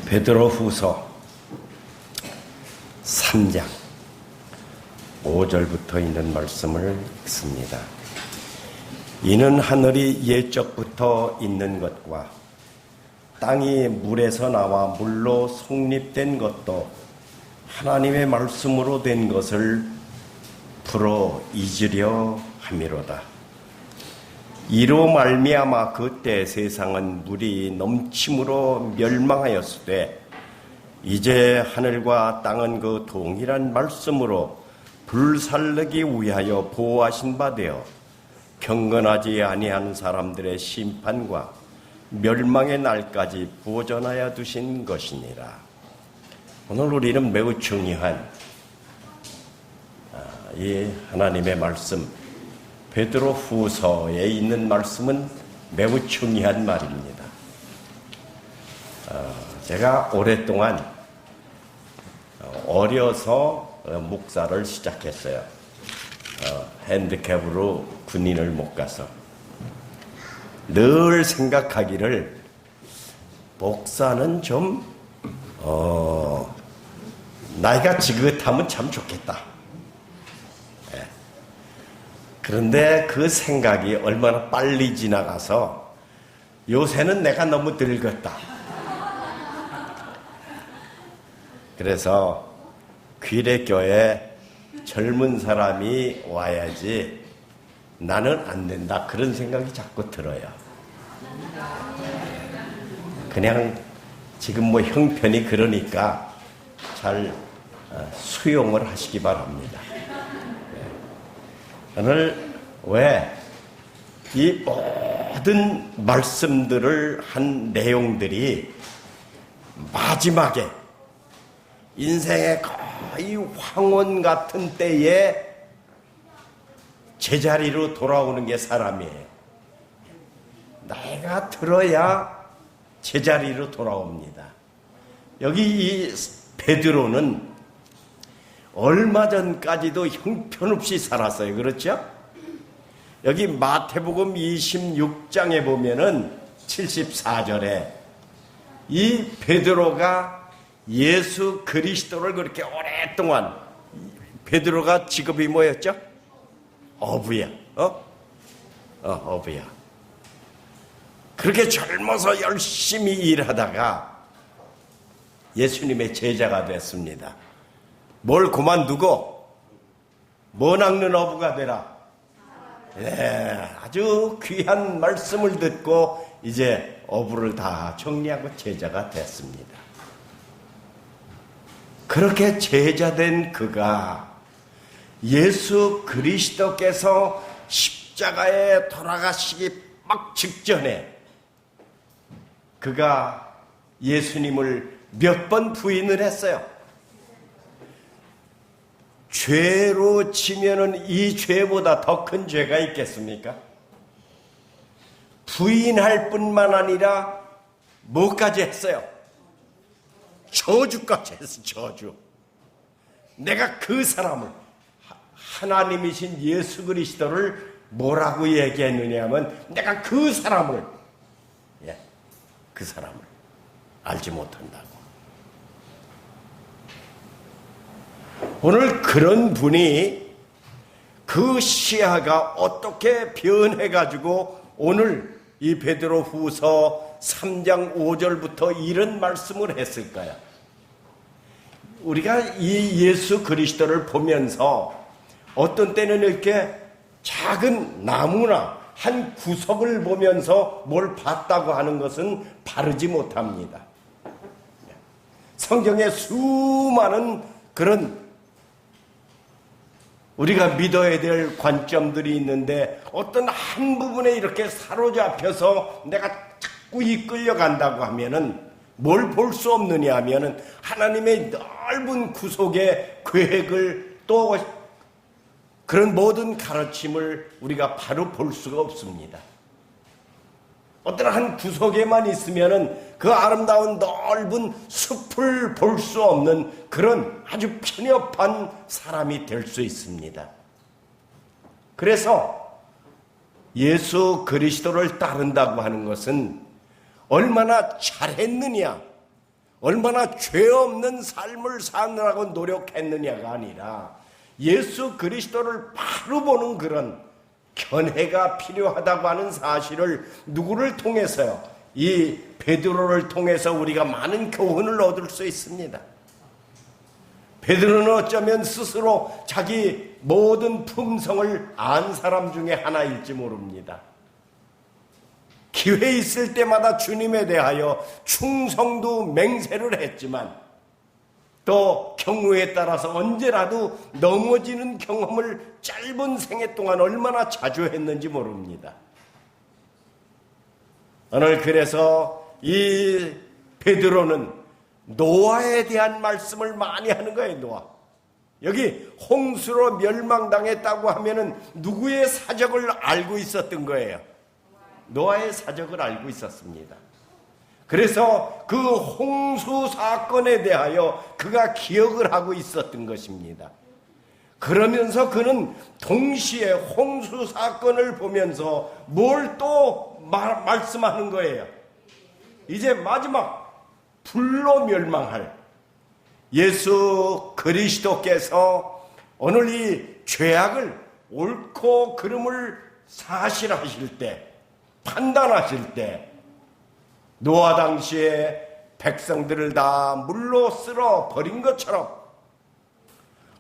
베드로후서 3장 5절부터 있는 말씀을 읽습니다. 이는 하늘이 옛적부터 있는 것과 땅이 물에서 나와 물로 성립된 것도 하나님의 말씀으로 된 것을 풀어 잊으려 함이로다. 이로 말미암아 그때 세상은 물이 넘침으로 멸망하였으되 이제 하늘과 땅은 그 동일한 말씀으로 불살르기 위하여 보호하신 바 되어 경건하지 아니한 사람들의 심판과 멸망의 날까지 보존하여 두신 것이니라. 오늘 우리는 매우 중요한 이 하나님의 말씀, 베드로후서에 있는 말씀은 매우 중요한 말입니다. 제가 오랫동안 어려서 목사를 시작했어요. 핸디캡으로 군인을 못 가서 늘 생각하기를 목사는 좀 나이가 지긋하면 참 좋겠다. 그런데 그 생각이 얼마나 빨리 지나가서 요새는 내가 너무 늙었다. 그래서 귀례교에 젊은 사람이 와야지 나는 안 된다. 그런 생각이 자꾸 들어요. 그냥 지금 뭐 형편이 그러니까 잘 수용을 하시기 바랍니다. 오늘 왜 이 모든 말씀들을 한 내용들이 마지막에 인생의 거의 황혼 같은 때에 제자리로 돌아오는 게 사람이에요. 나이가 들어야 제자리로 돌아옵니다. 여기 이 베드로는 얼마 전까지도 형편없이 살았어요. 그렇죠? 여기 마태복음 26장에 보면은 74절에 이 베드로가 예수 그리스도를 그렇게 오랫동안, 베드로가 직업이 뭐였죠? 어부야. 어부야. 그렇게 젊어서 열심히 일하다가 예수님의 제자가 됐습니다. 뭘 그만두고 뭐 낚는 어부가 되라. 네, 아주 귀한 말씀을 듣고 이제 어부를 다 정리하고 제자가 됐습니다. 그렇게 제자된 그가 예수 그리스도께서 십자가에 돌아가시기 막 직전에 그가 예수님을 몇 번 부인을 했어요. 죄로 치면은 이 죄보다 더 큰 죄가 있겠습니까? 부인할 뿐만 아니라 뭐까지 했어요? 저주까지 했어. 저주. 내가 그 사람을, 하나님이신 예수 그리스도를 뭐라고 얘기했느냐 하면 내가 그 사람을 알지 못한다고. 오늘 그런 분이 그 시야가 어떻게 변해가지고 오늘 이 베드로후서 3장 5절부터 이런 말씀을 했을까요? 우리가 이 예수 그리스도를 보면서 어떤 때는 이렇게 작은 나무나 한 구석을 보면서 뭘 봤다고 하는 것은 바르지 못합니다. 성경에 수많은 그런 우리가 믿어야 될 관점들이 있는데 어떤 한 부분에 이렇게 사로잡혀서 내가 자꾸 이끌려간다고 하면은 뭘 볼 수 없느냐 하면은 하나님의 넓은 구속의 계획을 또 그런 모든 가르침을 우리가 바로 볼 수가 없습니다. 어떤 한 구석에만 있으면은 그 아름다운 넓은 숲을 볼 수 없는 그런 아주 편협한 사람이 될 수 있습니다. 그래서 예수 그리스도를 따른다고 하는 것은 얼마나 잘했느냐, 얼마나 죄 없는 삶을 사느라고 노력했느냐가 아니라 예수 그리스도를 바로 보는 그런 견해가 필요하다고 하는 사실을 누구를 통해서요? 이 베드로를 통해서 우리가 많은 교훈을 얻을 수 있습니다. 베드로는 어쩌면 스스로 자기 모든 품성을 안 사람 중에 하나일지 모릅니다. 기회 있을 때마다 주님에 대하여 충성도 맹세를 했지만 또 경우에 따라서 언제라도 넘어지는 경험을 짧은 생애 동안 얼마나 자주 했는지 모릅니다. 오늘 그래서 이 베드로는 노아에 대한 말씀을 많이 하는 거예요. 노아. 여기 홍수로 멸망당했다고 하면은 누구의 사적을 알고 있었던 거예요? 노아의 사적을 알고 있었습니다. 그래서 그 홍수 사건에 대하여 그가 기억을 하고 있었던 것입니다. 그러면서 그는 동시에 홍수 사건을 보면서 뭘 또 말씀하는 거예요? 이제 마지막 불로 멸망할 예수 그리스도께서 오늘 이 죄악을 옳고 그름을 사실하실 때, 판단하실 때 노아 당시에 백성들을 다 물로 쓸어 버린 것처럼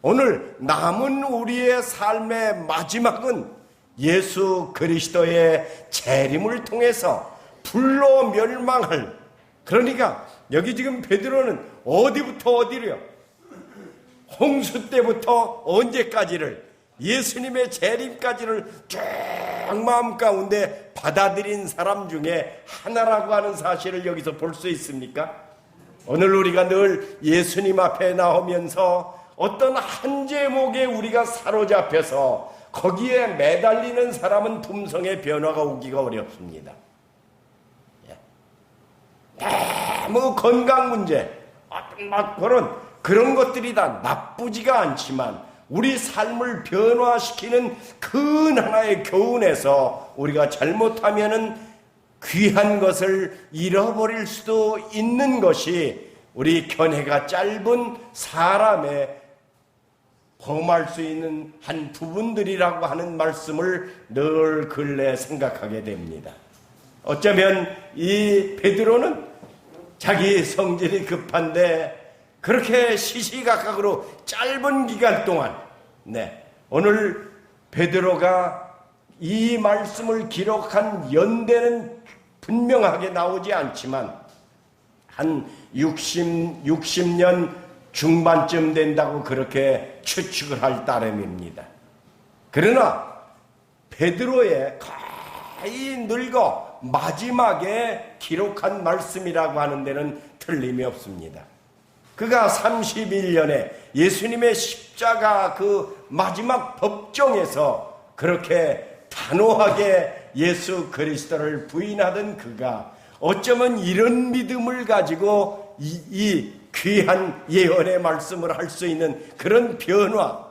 오늘 남은 우리의 삶의 마지막은 예수 그리스도의 재림을 통해서 불로 멸망할, 그러니까 여기 지금 베드로는 어디부터 어디로요? 홍수 때부터 언제까지를, 예수님의 재림까지를 쭉 마음 가운데 받아들인 사람 중에 하나라고 하는 사실을 여기서 볼 수 있습니까? 오늘 우리가 늘 예수님 앞에 나오면서 어떤 한 제목에 우리가 사로잡혀서 거기에 매달리는 사람은 품성의 변화가 오기가 어렵습니다. 너무 건강 문제, 그런 것들이 다 나쁘지가 않지만 우리 삶을 변화시키는 그 하나의 교훈에서 우리가 잘못하면은 귀한 것을 잃어버릴 수도 있는 것이 우리 견해가 짧은 사람의 범할 수 있는 한 부분들이라고 하는 말씀을 늘 근래 생각하게 됩니다. 어쩌면 이 베드로는 자기 성질이 급한데 그렇게 시시각각으로 짧은 기간 동안, 오늘 베드로가 이 말씀을 기록한 연대는 분명하게 나오지 않지만 한 60년 중반쯤 된다고 그렇게 추측을 할 따름입니다. 그러나 베드로의 거의 늙어 마지막에 기록한 말씀이라고 하는 데는 틀림이 없습니다. 그가 31년에 예수님의 십자가 그 마지막 법정에서 그렇게 단호하게 예수 그리스도를 부인하던 그가 어쩌면 이런 믿음을 가지고 이 귀한 예언의 말씀을 할 수 있는 그런 변화,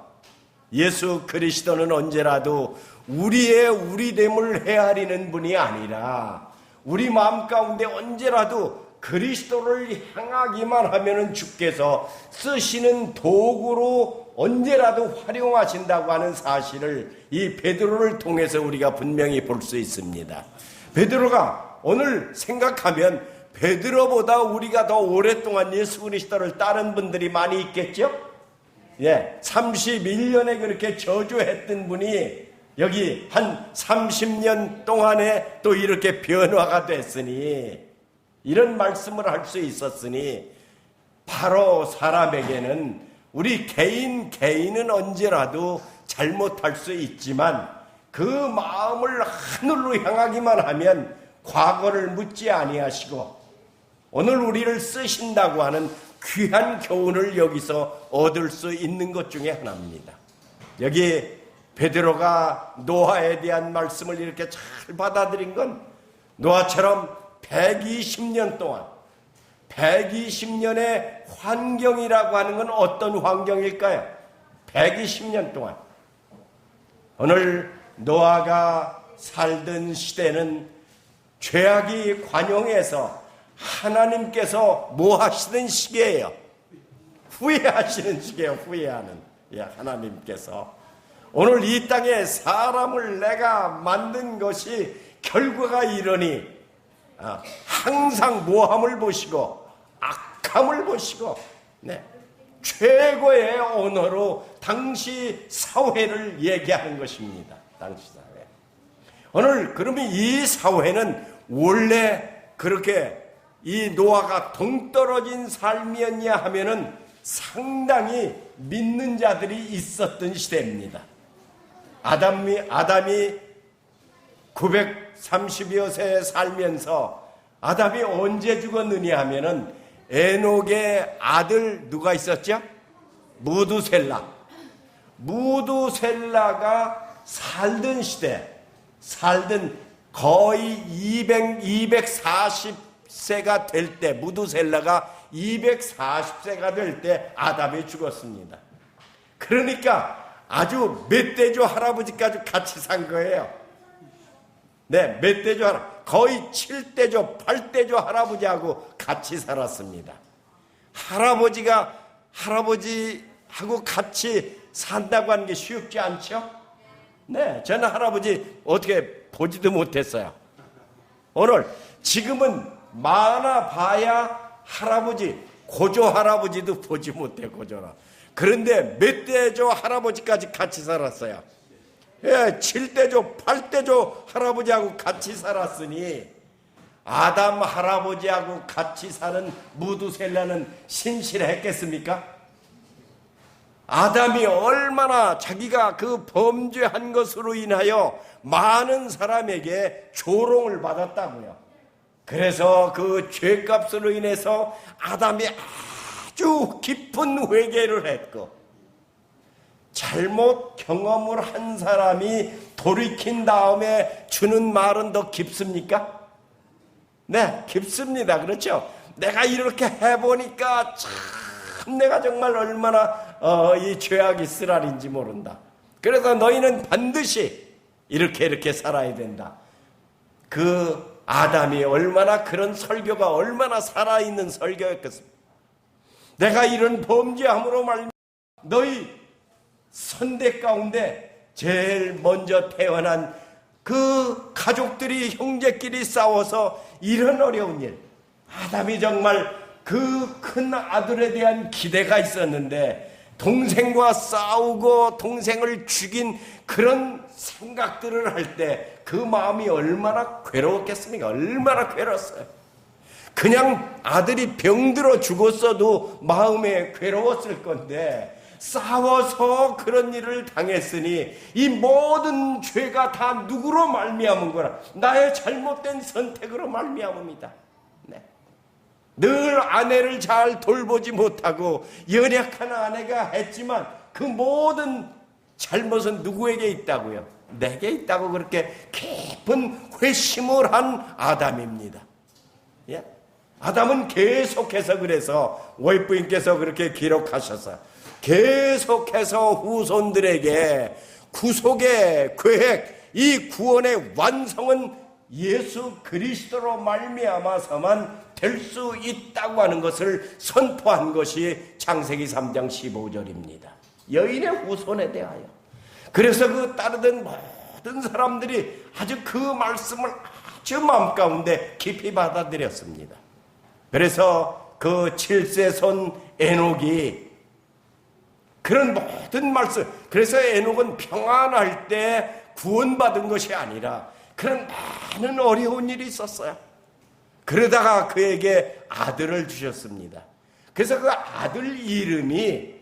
예수 그리스도는 언제라도 우리의 우리됨을 헤아리는 분이 아니라 우리 마음 가운데 언제라도 그리스도를 향하기만 하면은 주께서 쓰시는 도구로 언제라도 활용하신다고 하는 사실을 이 베드로를 통해서 우리가 분명히 볼 수 있습니다. 베드로가 오늘 생각하면 베드로보다 우리가 더 오랫동안 예수 그리스도를 따른 분들이 많이 있겠죠? 31년에 그렇게 저주했던 분이 여기 한 30년 동안에 또 이렇게 변화가 됐으니, 이런 말씀을 할 수 있었으니, 바로 사람에게는 우리 개인은 언제라도 잘못할 수 있지만 그 마음을 하늘로 향하기만 하면 과거를 묻지 아니하시고 오늘 우리를 쓰신다고 하는 귀한 교훈을 여기서 얻을 수 있는 것 중에 하나입니다. 여기 베드로가 노아에 대한 말씀을 이렇게 잘 받아들인 건 노아처럼 120년 동안, 120년의 환경이라고 하는 건 어떤 환경일까요? 120년 동안. 오늘 노아가 살던 시대는 죄악이 관용해서 하나님께서 뭐 하시는 시기예요? 후회하시는 시기예요. 후회하는. 하나님께서 오늘 이 땅에 사람을 내가 만든 것이 결과가 이러니 항상 모함을 보시고 악함을 보시고 최고의 언어로 당시 사회를 얘기하는 것입니다. 당시 사회. 오늘 그러면 이 사회는 원래 그렇게 이 노아가 동떨어진 삶이었냐 하면은 상당히 믿는 자들이 있었던 시대입니다. 아담이 930여 세 살면서 아담이 언제 죽었느냐 하면은 에녹의 아들 누가 있었죠? 무두셀라가 살던 시대, 거의 240세가 될 때, 무두셀라가 240세가 될 때 아담이 죽었습니다. 그러니까 아주 멧돼지 할아버지까지 같이 산 거예요. 멧돼지 거의 7대조, 8대조 할아버지하고 같이 살았습니다. 할아버지하고 같이 산다고 하는 게 쉽지 않죠? 저는 할아버지 어떻게 보지도 못했어요. 오늘 지금은 많아 봐야 고조 할아버지도 보지 못해, 고조라. 그런데 멧돼지 할아버지까지 같이 살았어요. 7대조, 8대조 할아버지하고 같이 살았으니 아담 할아버지하고 같이 사는 무두셀라는 신실했겠습니까? 아담이 얼마나 자기가 그 범죄한 것으로 인하여 많은 사람에게 조롱을 받았다고요. 그래서 그 죄값으로 인해서 아담이 아주 깊은 회개를 했고, 잘못 경험을 한 사람이 돌이킨 다음에 주는 말은 더 깊습니까? 깊습니다. 그렇죠? 내가 이렇게 해보니까 참 내가 정말 얼마나 이 죄악이 쓰라린지 모른다. 그래서 너희는 반드시 이렇게 살아야 된다. 그 아담이 얼마나 그런 설교가 얼마나 살아있는 설교였겠습니까? 내가 이런 범죄함으로 말미암아 너희 선대 가운데 제일 먼저 태어난 그 가족들이 형제끼리 싸워서 이런 어려운 일, 아담이 정말 그 큰 아들에 대한 기대가 있었는데 동생과 싸우고 동생을 죽인 그런 생각들을 할 때 그 마음이 얼마나 괴로웠겠습니까? 얼마나 괴로웠어요. 그냥 아들이 병들어 죽었어도 마음에 괴로웠을 건데 싸워서 그런 일을 당했으니 이 모든 죄가 다 누구로 말미암은 거라? 나의 잘못된 선택으로 말미암습니다. 늘 아내를 잘 돌보지 못하고 연약한 아내가 했지만 그 모든 잘못은 누구에게 있다고요? 내게 있다고 그렇게 깊은 회심을 한 아담입니다. 아담은 계속해서 그래서 와이프님께서 그렇게 기록하셔서 계속해서 후손들에게 구속의 계획, 이 구원의 완성은 예수 그리스도로 말미암아서만 될 수 있다고 하는 것을 선포한 것이 창세기 3장 15절입니다. 여인의 후손에 대하여. 그래서 그 따르던 모든 사람들이 아주 그 말씀을 아주 마음 가운데 깊이 받아들였습니다. 그래서 그 7세손 에녹이 그런 모든 말씀, 그래서 에녹은 평안할 때 구원받은 것이 아니라 그런 많은 어려운 일이 있었어요. 그러다가 그에게 아들을 주셨습니다. 그래서 그 아들 이름이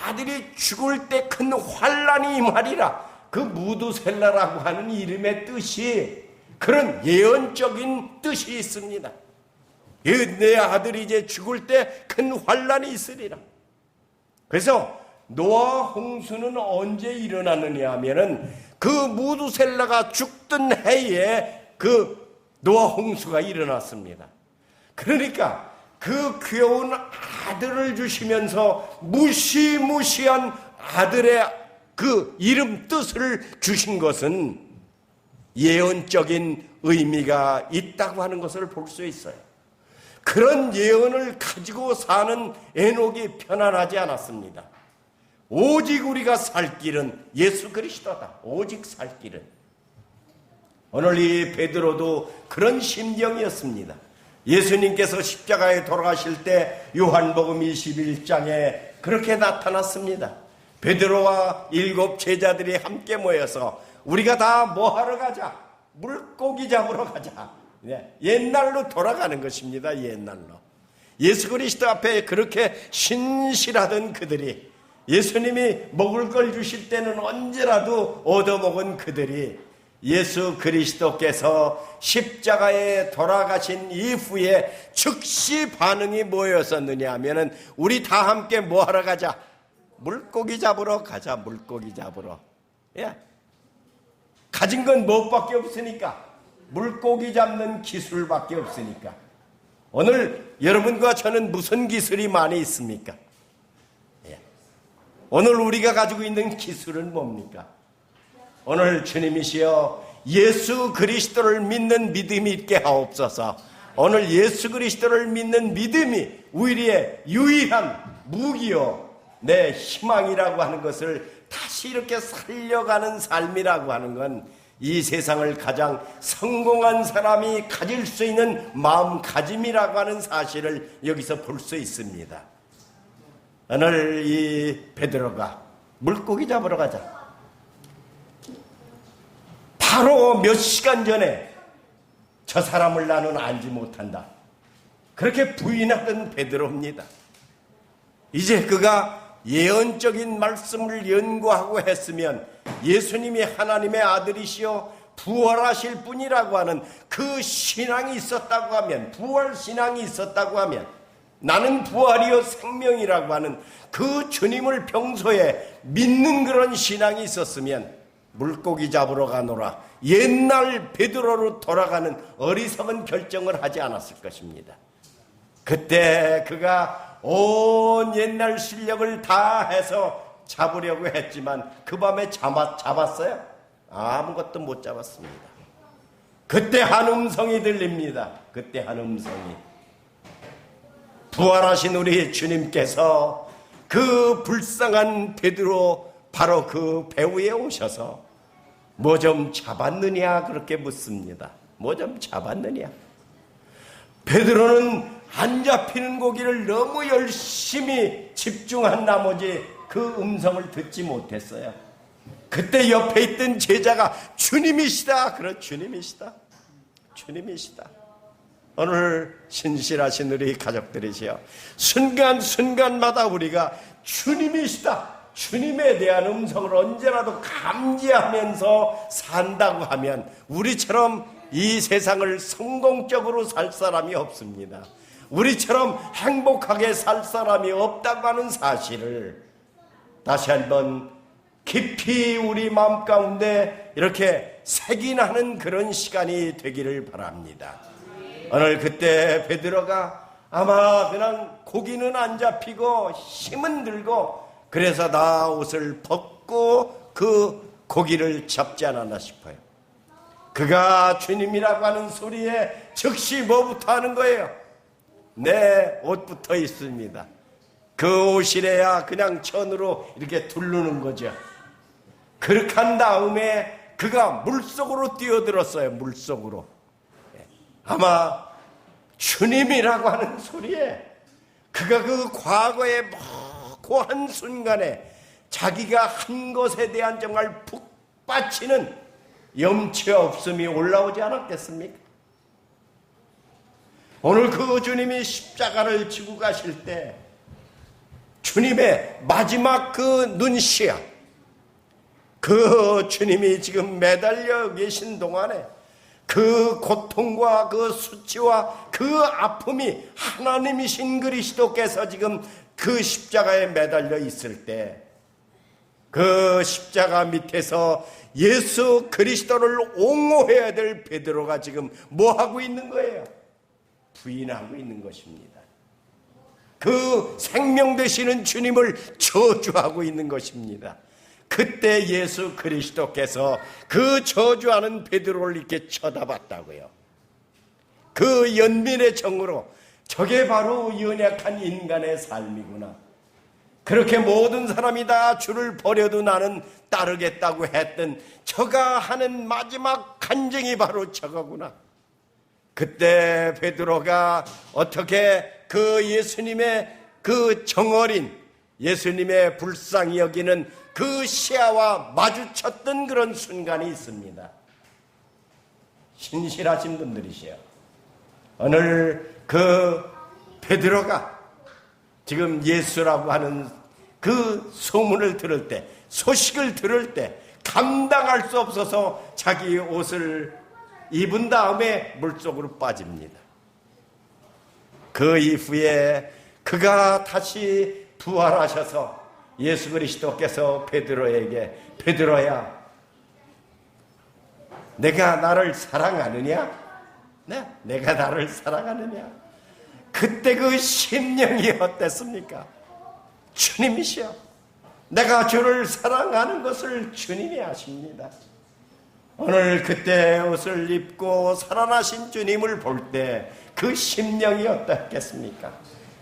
아들이 죽을 때 큰 환란이 임하리라, 그 무두셀라라고 하는 이름의 뜻이 그런 예언적인 뜻이 있습니다. 내 아들이 이제 죽을 때 큰 환란이 있으리라. 그래서 노아 홍수는 언제 일어나느냐 하면은 그 무두셀라가 죽던 해에 그 노아 홍수가 일어났습니다. 그러니까 그 귀여운 아들을 주시면서 무시무시한 아들의 그 이름 뜻을 주신 것은 예언적인 의미가 있다고 하는 것을 볼 수 있어요. 그런 예언을 가지고 사는 에녹이 편안하지 않았습니다. 오직 우리가 살 길은 예수 그리스도다. 오직 살 길은. 오늘 이 베드로도 그런 심정이었습니다. 예수님께서 십자가에 돌아가실 때 요한복음 21장에 그렇게 나타났습니다. 베드로와 7 제자들이 함께 모여서 우리가 다 뭐하러 가자? 물고기 잡으러 가자. 옛날로 돌아가는 것입니다. 옛날로. 예수 그리스도 앞에 그렇게 신실하던 그들이, 예수님이 먹을 걸 주실 때는 언제라도 얻어먹은 그들이 예수 그리스도께서 십자가에 돌아가신 이후에 즉시 반응이 뭐였었느냐 하면은 우리 다 함께 뭐하러 가자? 물고기 잡으러 가자. 물고기 잡으러. 예. 가진 건 무엇밖에 없으니까, 물고기 잡는 기술밖에 없으니까. 오늘 여러분과 저는 무슨 기술이 많이 있습니까? 예. 오늘 우리가 가지고 있는 기술은 뭡니까? 오늘 주님이시여 예수 그리스도를 믿는 믿음이 있게 하옵소서. 오늘 예수 그리스도를 믿는 믿음이 우리의 유일한 무기요, 내 희망이라고 하는 것을 다시 이렇게 살려가는 삶이라고 하는 건 이 세상을 가장 성공한 사람이 가질 수 있는 마음가짐이라고 하는 사실을 여기서 볼 수 있습니다. 오늘 이 베드로가 물고기 잡으러 가자. 바로 몇 시간 전에 저 사람을 나는 알지 못한다. 그렇게 부인하던 베드로입니다. 이제 그가 예언적인 말씀을 연구하고 했으면 예수님이 하나님의 아들이시여 부활하실 분이라고 하는 그 신앙이 있었다고 하면, 부활 신앙이 있었다고 하면, 나는 부활이요 생명이라고 하는 그 주님을 평소에 믿는 그런 신앙이 있었으면 물고기 잡으러 가노라, 옛날 베드로로 돌아가는 어리석은 결정을 하지 않았을 것입니다. 그때 그가 온 옛날 실력을 다 해서 잡으려고 했지만 그 밤에 잡았어요? 아무것도 못 잡았습니다. 그때 한 음성이 들립니다. 그때 한 음성이, 부활하신 우리 주님께서 그 불쌍한 베드로 바로 그 배후에 오셔서 뭐 좀 잡았느냐 그렇게 묻습니다. 뭐 좀 잡았느냐. 베드로는 안 잡히는 고기를 너무 열심히 집중한 나머지 그 음성을 듣지 못했어요. 그때 옆에 있던 제자가 주님이시다. 그래, 주님이시다. 주님이시다. 오늘 신실하신 우리 가족들이시여, 순간순간마다 우리가 주님이시다, 주님에 대한 음성을 언제라도 감지하면서 산다고 하면 우리처럼 이 세상을 성공적으로 살 사람이 없습니다. 우리처럼 행복하게 살 사람이 없다고 하는 사실을 다시 한번 깊이 우리 마음 가운데 이렇게 새기나는 그런 시간이 되기를 바랍니다. 오늘 그때 베드로가 아마 그냥 고기는 안 잡히고 힘은 들고 그래서 나 옷을 벗고 그 고기를 잡지 않았나 싶어요. 그가 주님이라고 하는 소리에 즉시 뭐부터 하는 거예요? 내 옷부터 있습니다. 그 옷이래야 그냥 천으로 이렇게 두르는 거죠. 그렇게 한 다음에 그가 물속으로 뛰어들었어요. 물속으로. 아마 주님이라고 하는 소리에 그가 그 과거의 그 한순간에 자기가 한 것에 대한 정말 북받치는 염치 없음이 올라오지 않았겠습니까? 오늘 그 주님이 십자가를 지고 가실 때 주님의 마지막 그 눈시야, 그 주님이 지금 매달려 계신 동안에 그 고통과 그 수치와 그 아픔이 하나님이신 그리스도께서 지금 그 십자가에 매달려 있을 때 그 십자가 밑에서 예수 그리스도를 옹호해야 될 베드로가 지금 뭐 하고 있는 거예요? 부인하고 있는 것입니다. 그 생명 되시는 주님을 저주하고 있는 것입니다. 그때 예수 그리스도께서 그 저주하는 베드로를 이렇게 쳐다봤다고요. 그 연민의 정으로 저게 바로 연약한 인간의 삶이구나. 그렇게 모든 사람이 다 주를 버려도 나는 따르겠다고 했던 저가 하는 마지막 간증이 바로 저거구나. 그때 베드로가 어떻게 그 예수님의 그 정어린 예수님의 불쌍히 여기는 그 시야와 마주쳤던 그런 순간이 있습니다. 신실하신 분들이시여. 오늘 그 베드로가 지금 예수라고 하는 그 소문을 들을 때, 소식을 들을 때 감당할 수 없어서 자기 옷을 입은 다음에 물속으로 빠집니다. 그 이후에 그가 다시 부활하셔서 예수 그리스도께서 베드로에게 베드로야, 내가 나를 사랑하느냐? 네, 내가 나를 사랑하느냐? 그때 그 심령이 어땠습니까? 주님이시여, 내가 주를 사랑하는 것을 주님이 아십니다. 오늘 그때 옷을 입고 살아나신 주님을 볼 때 그 심령이 어떻겠습니까?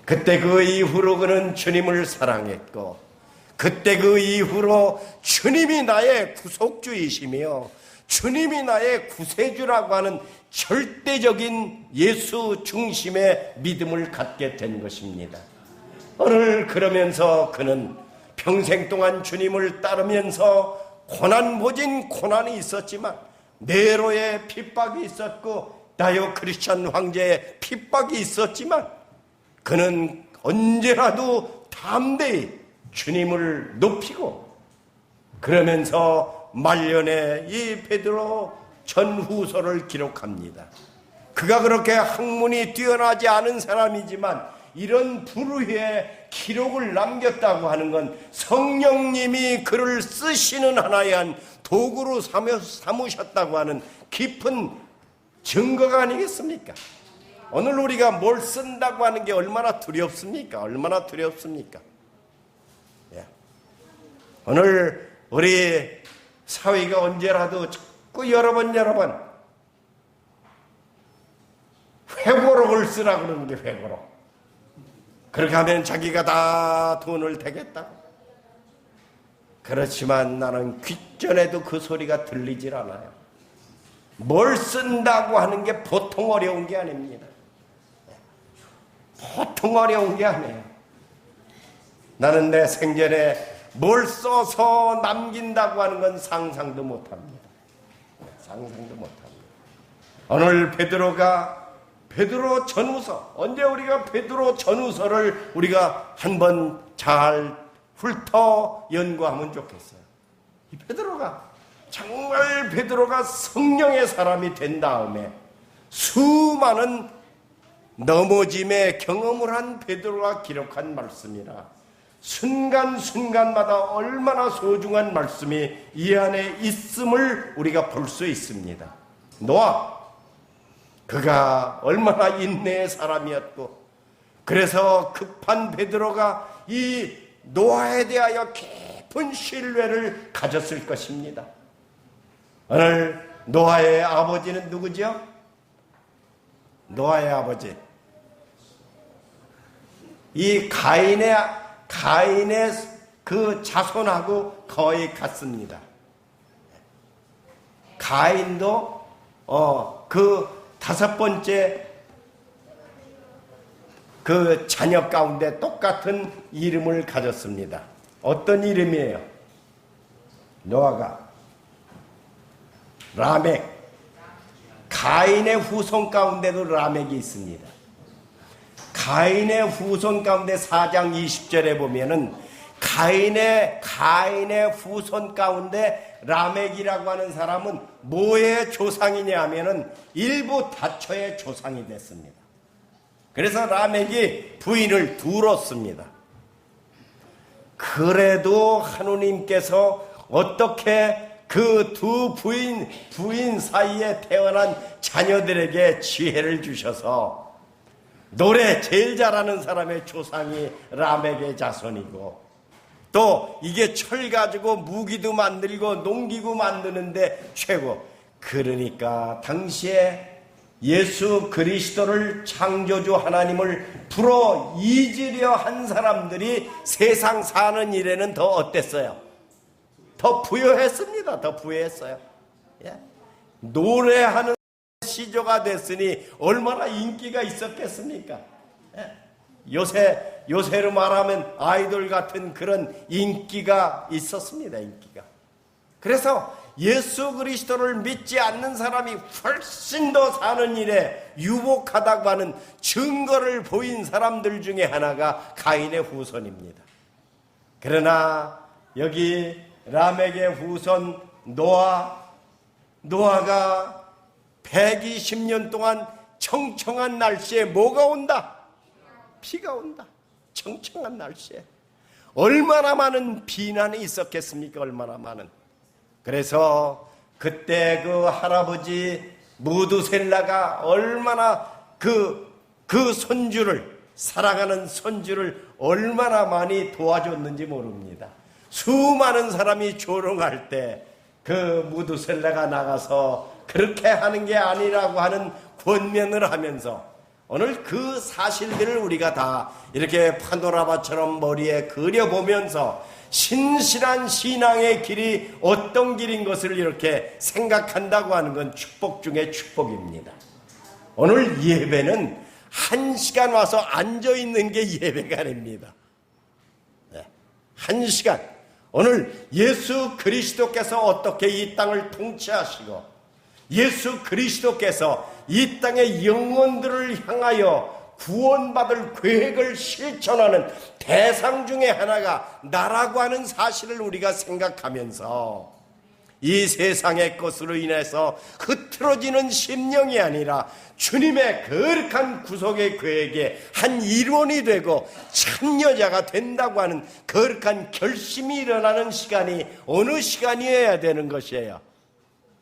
그때 그 이후로 그는 주님을 사랑했고, 그때 그 이후로 주님이 나의 구속주이시며 주님이 나의 구세주라고 하는 절대적인 예수 중심의 믿음을 갖게 된 것입니다. 오늘 그러면서 그는 평생 동안 주님을 따르면서 고난모진 고난이 있었지만, 네로의 핍박이 있었고 다이오 크리스찬 황제의 핍박이 있었지만, 그는 언제라도 담대히 주님을 높이고, 그러면서 말년에 이 베드로 전후서를 기록합니다. 그가 그렇게 학문이 뛰어나지 않은 사람이지만 이런 불후의 기록을 남겼다고 하는 건 성령님이 그를 쓰시는 하나의 한 도구로 삼으셨다고 하는 깊은 증거가 아니겠습니까? 오늘 우리가 뭘 쓴다고 하는 게 얼마나 두렵습니까? 얼마나 두렵습니까? 예. 오늘 우리 사회가 언제라도 자꾸 여러 번 회고록을 쓰라고 그러는 게 회고록. 그렇게 하면 자기가 다 돈을 대겠다. 그렇지만 나는 귓전에도 그 소리가 들리질 않아요. 뭘 쓴다고 하는 게 보통 어려운 게 아닙니다. 보통 어려운 게 아니에요. 나는 내 생전에 뭘 써서 남긴다고 하는 건 상상도 못합니다. 상상도 못합니다. 오늘 베드로 전후서, 언제 우리가 베드로 전후서를 우리가 한번 잘 훑어 연구하면 좋겠어요. 이 베드로가 정말 베드로가 성령의 사람이 된 다음에 수많은 넘어짐의 경험을 한 베드로가 기록한 말씀이라 순간순간마다 얼마나 소중한 말씀이 이 안에 있음을 우리가 볼 수 있습니다. 노아, 그가 얼마나 인내의 사람이었고, 그래서 급한 베드로가 이 노아에 대하여 깊은 신뢰를 가졌을 것입니다. 오늘 노아의 아버지는 누구죠? 노아의 아버지, 이 가인의 그 자손하고 거의 같습니다. 가인도 그 5번째 그 자녀 가운데 똑같은 이름을 가졌습니다. 어떤 이름이에요? 노아가 라멕. 가인의 후손 가운데도 라멕이 있습니다. 가인의 후손 가운데 4장 20절에 보면은 가인의 후손 가운데 라멕이라고 하는 사람은 뭐의 조상이냐 하면은 일부 다처의 조상이 됐습니다. 그래서 라멕이 부인을 두었습니다. 그래도 하느님께서 어떻게 그 두 부인 사이에 태어난 자녀들에게 지혜를 주셔서 노래 제일 잘하는 사람의 조상이 라멕의 자손이고, 또 이게 철 가지고 무기도 만들고 농기구 만드는데 최고. 그러니까 당시에 예수 그리스도를 창조주 하나님을 불어 잊으려 한 사람들이 세상 사는 일에는 더 어땠어요? 더 부여했습니다. 더 부여했어요. 예? 노래하는 시조가 됐으니 얼마나 인기가 있었겠습니까? 예? 요새로 말하면 아이돌 같은 그런 인기가 있었습니다. 인기가. 그래서 예수 그리스도를 믿지 않는 사람이 훨씬 더 사는 일에 유복하다고 하는 증거를 보인 사람들 중에 하나가 가인의 후손입니다. 그러나 여기 라멕의 후손 노아가 120년 동안 청청한 날씨에 뭐가 온다? 비가 온다. 청청한 날씨에. 얼마나 많은 비난이 있었겠습니까? 얼마나 많은. 그래서 그때 그 할아버지 무두셀라가 얼마나 그 손주를, 사랑하는 손주를 얼마나 많이 도와줬는지 모릅니다. 수많은 사람이 조롱할 때 그 무두셀라가 나가서 그렇게 하는 게 아니라고 하는 권면을 하면서 오늘 그 사실들을 우리가 다 이렇게 파노라마처럼 머리에 그려보면서 신실한 신앙의 길이 어떤 길인 것을 이렇게 생각한다고 하는 건 축복 중에 축복입니다. 오늘 예배는 1시간 와서 앉아있는 게 예배가 아닙니다. 1시간. 오늘 예수 그리스도께서 어떻게 이 땅을 통치하시고 예수 그리스도께서 이 땅의 영혼들을 향하여 구원받을 계획을 실천하는 대상 중에 하나가 나라고 하는 사실을 우리가 생각하면서 이 세상의 것으로 인해서 흐트러지는 심령이 아니라 주님의 거룩한 구속의 계획의 한 일원이 되고 참 여자가 된다고 하는 거룩한 결심이 일어나는 시간이 어느 시간이어야 되는 것이에요?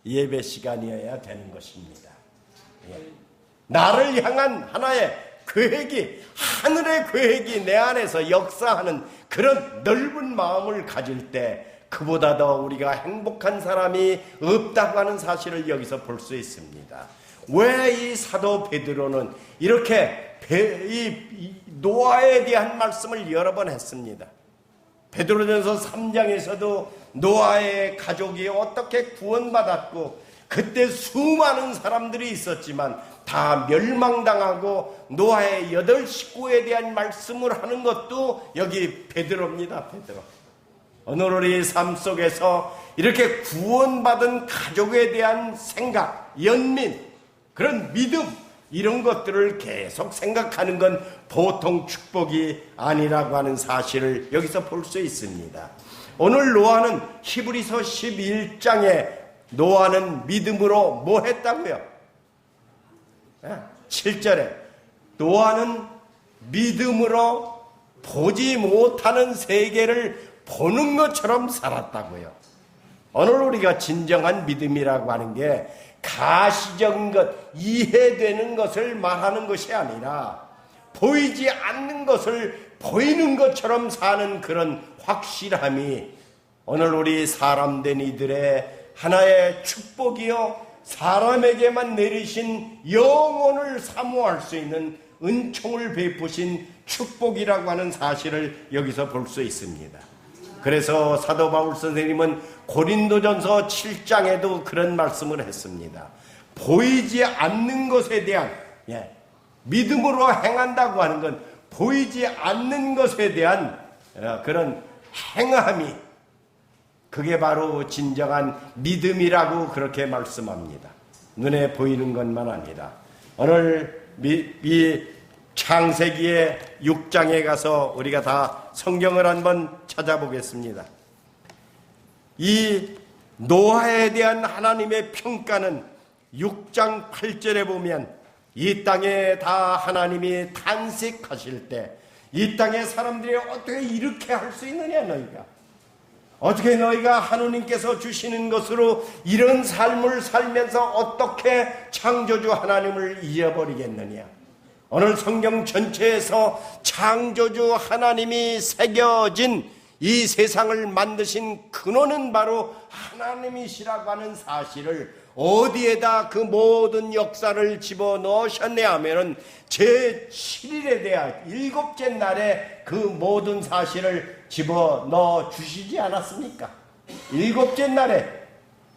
예배 시간이어야 되는 것입니다. 나를 향한 하나의 계획이, 하늘의 계획이 내 안에서 역사하는 그런 넓은 마음을 가질 때 그보다 더 우리가 행복한 사람이 없다고 하는 사실을 여기서 볼 수 있습니다. 왜 이 사도 베드로는 이렇게 이 노아에 대한 말씀을 여러 번 했습니다. 베드로전서 3장에서도 노아의 가족이 어떻게 구원받았고 그때 수많은 사람들이 있었지만 다 멸망당하고 노아의 8 식구에 대한 말씀을 하는 것도 여기 베드로입니다. 베드로. 오늘 우리 삶 속에서 이렇게 구원받은 가족에 대한 생각, 연민, 그런 믿음, 이런 것들을 계속 생각하는 건 보통 축복이 아니라고 하는 사실을 여기서 볼 수 있습니다. 오늘 노아는 히브리서 11장에 노아는 믿음으로 뭐 했다고요? 7절에 노아는 믿음으로 보지 못하는 세계를 보는 것처럼 살았다고요. 오늘 우리가 진정한 믿음이라고 하는 게 가시적인 것, 이해되는 것을 말하는 것이 아니라 보이지 않는 것을 보이는 것처럼 사는 그런 확실함이 오늘 우리 사람된 이들의 하나의 축복이요, 사람에게만 내리신 영혼을 사모할 수 있는 은총을 베푸신 축복이라고 하는 사실을 여기서 볼 수 있습니다. 그래서 사도 바울 선생님은 고린도전서 7장에도 그런 말씀을 했습니다. 보이지 않는 것에 대한, 믿음으로 행한다고 하는 건 보이지 않는 것에 대한 그런 행함이, 그게 바로 진정한 믿음이라고 그렇게 말씀합니다. 눈에 보이는 것만 아니라 오늘 이 창세기의 6장에 가서 우리가 다 성경을 한번 찾아보겠습니다. 이 노아에 대한 하나님의 평가는 6장 8절에 보면 이 땅에 다 하나님이 탄식하실 때 이 땅의 사람들이 어떻게 이렇게 할 수 있느냐, 너희가 어떻게 너희가 하느님께서 주시는 것으로 이런 삶을 살면서 어떻게 창조주 하나님을 잊어버리겠느냐. 오늘 성경 전체에서 창조주 하나님이 새겨진 이 세상을 만드신 근원은 바로 하나님이시라고 하는 사실을 어디에다 그 모든 역사를 집어넣으셨냐 하면은 제7일에 대한 7째 날에 그 모든 사실을 집어넣어 주시지 않았습니까? 7째 날에.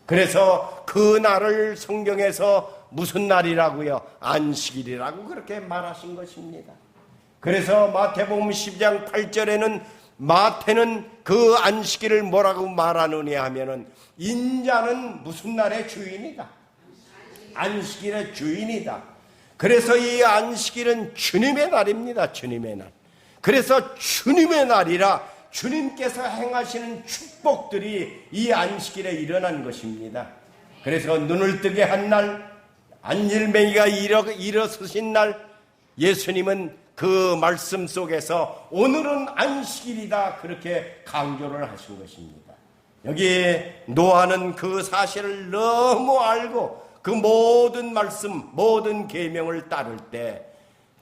그래서 그 날을 성경에서 무슨 날이라고요? 안식일이라고 그렇게 말하신 것입니다. 그래서 마태복음 12장 8절에는 마태는 그 안식일을 뭐라고 말하느냐 하면은 인자는 무슨 날의 주인이다. 안식일의 주인이다. 그래서 이 안식일은 주님의 날입니다. 주님의 날. 그래서 주님의 날이라 주님께서 행하시는 축복들이 이 안식일에 일어난 것입니다. 그래서 눈을 뜨게 한 날, 안일맹이가 일어서신 날, 예수님은 그 말씀 속에서 오늘은 안식일이다 그렇게 강조를 하신 것입니다. 여기 노아는 그 사실을 너무 알고 그 모든 말씀, 모든 계명을 따를 때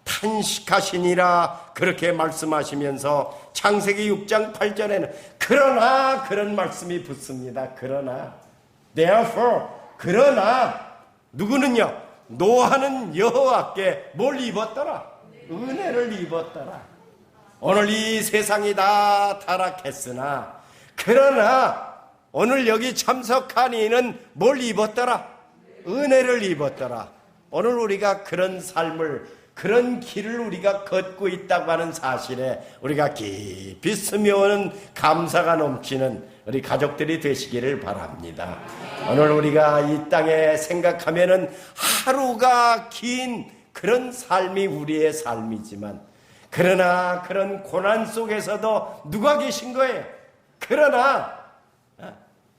탄식하시니라 그렇게 말씀하시면서 창세기 6장 8절에는 그러나 그런 말씀이 붙습니다. 그러나 therefore 그러나 누구는요? 노아는 여호와께 뭘 입었더라? 은혜를 입었더라. 오늘 이 세상이 다 타락했으나 그러나 오늘 여기 참석한 이는 뭘 입었더라? 은혜를 입었더라. 오늘 우리가 그런 삶을, 그런 길을 우리가 걷고 있다고 하는 사실에 우리가 깊이 스며오는 감사가 넘치는 우리 가족들이 되시기를 바랍니다. 오늘 우리가 이 땅에 생각하면은 하루가 긴 그런 삶이 우리의 삶이지만 그러나 그런 고난 속에서도 누가 계신 거예요? 그러나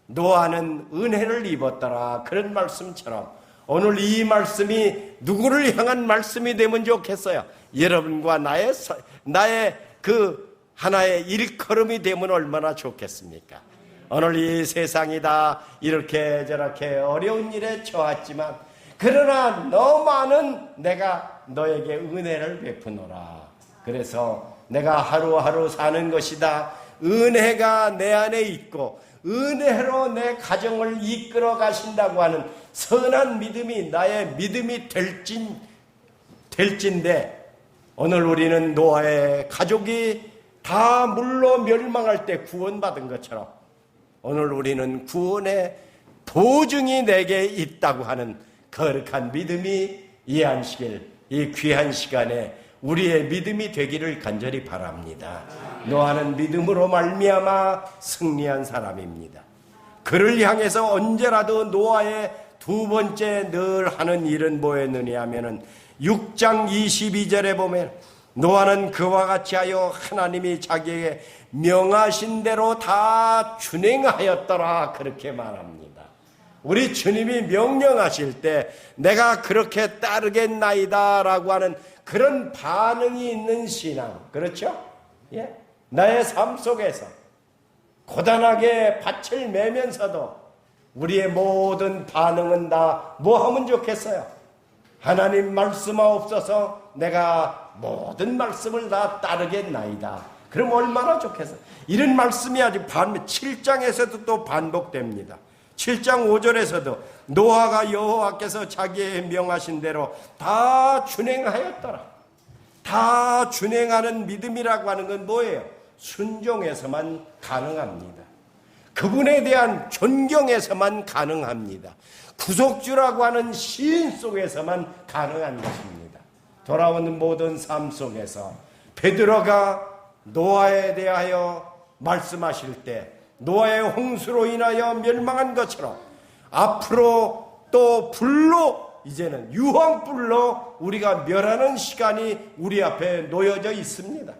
노아는 은혜를 입었더라. 그런 말씀처럼 오늘 이 말씀이 누구를 향한 말씀이 되면 좋겠어요? 여러분과 나의 그 하나의 일컬음이 되면 얼마나 좋겠습니까? 오늘 이 세상이 다 이렇게 저렇게 어려운 일에 처했지만 그러나 너만은 내가 너에게 은혜를 베푸노라. 그래서 내가 하루하루 사는 것이다. 은혜가 내 안에 있고 은혜로 내 가정을 이끌어 가신다고 하는 선한 믿음이 나의 믿음이 될진데 오늘 우리는 노아의 가족이 다 물로 멸망할 때 구원받은 것처럼 오늘 우리는 구원의 보증이 내게 있다고 하는 거룩한 믿음이 이 안식일, 이 귀한 시간에 우리의 믿음이 되기를 간절히 바랍니다. 노아는 믿음으로 말미암아 승리한 사람입니다. 그를 향해서 언제라도 노아의 두 번째 늘 하는 일은 뭐였느냐 하면은 6장 22절에 보면 노아는 그와 같이 하여 하나님이 자기에게 명하신 대로 다 준행하였더라 그렇게 말합니다. 우리 주님이 명령하실 때 내가 그렇게 따르겠나이다 라고 하는 그런 반응이 있는 신앙, 그렇죠? 예? 나의 삶 속에서 고단하게 밭을 매면서도 우리의 모든 반응은 다 뭐 하면 좋겠어요? 하나님 말씀하옵소서 내가 모든 말씀을 다 따르겠나이다. 그럼 얼마나 좋겠어요? 이런 말씀이 아주 7장에서도 또 반복됩니다. 7장 5절에서도 노아가 여호와께서 자기의 명하신 대로 다 준행하였더라. 다 준행하는 믿음이라고 하는 건 뭐예요? 순종에서만 가능합니다. 그분에 대한 존경에서만 가능합니다. 구속주라고 하는 시인 속에서만 가능한 것입니다. 돌아오는 모든 삶 속에서 베드로가 노아에 대하여 말씀하실 때 노아의 홍수로 인하여 멸망한 것처럼 앞으로 또 불로 이제는 유황불로 우리가 멸하는 시간이 우리 앞에 놓여져 있습니다.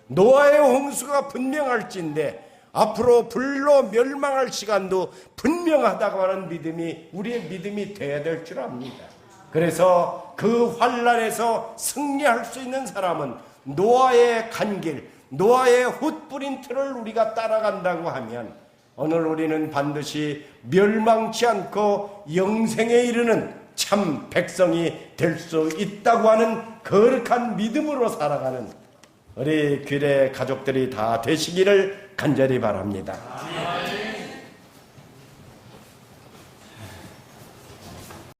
노아의 홍수가 분명할진데 앞으로 불로 멸망할 시간도 분명하다고 하는 믿음이 우리의 믿음이 되어야 될 줄 압니다. 그래서 그 환난에서 승리할 수 있는 사람은 노아의 간 길, 노아의 훗브린트를 우리가 따라간다고 하면 오늘 우리는 반드시 멸망치 않고 영생에 이르는 참 백성이 될 수 있다고 하는 거룩한 믿음으로 살아가는 우리 귀래 가족들이 다 되시기를 간절히 바랍니다.